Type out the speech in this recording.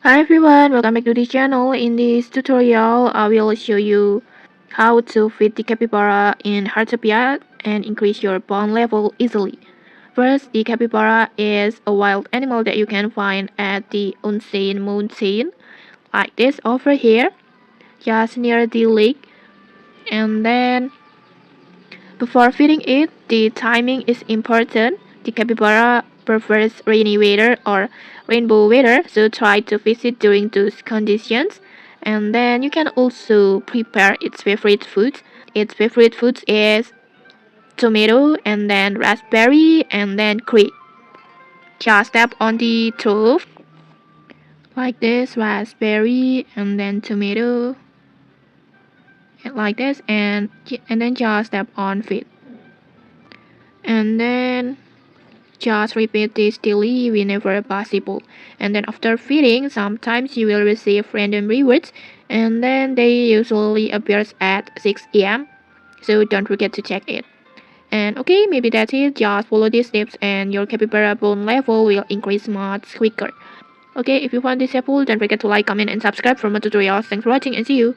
Hi everyone, welcome back to the channel. In this tutorial, I will show you how to feed the capybara in Heartopia and increase your bond level easily. First, the capybara is a wild animal that you can find at the Onsen mountain, like this over here, just near the lake. And then, before feeding it, the timing is important. The capybara prefers rainy weather or rainbow weather, so try to visit during those conditions. And then you can also prepare its favorite foods. Its favorite foods is tomato and then raspberry and then grape. Just tap on the stove like this, raspberry and then tomato like this, and then just tap on feed. And then just repeat this daily whenever possible. And then after feeding, sometimes you will receive random rewards, and then they usually appears at 6 a.m. So don't forget to check it. And okay, maybe that's it. Just follow these steps and your capybara bone level will increase much quicker. Okay, if you found this helpful, don't forget to like, comment, and subscribe for more tutorials. Thanks for watching and see you.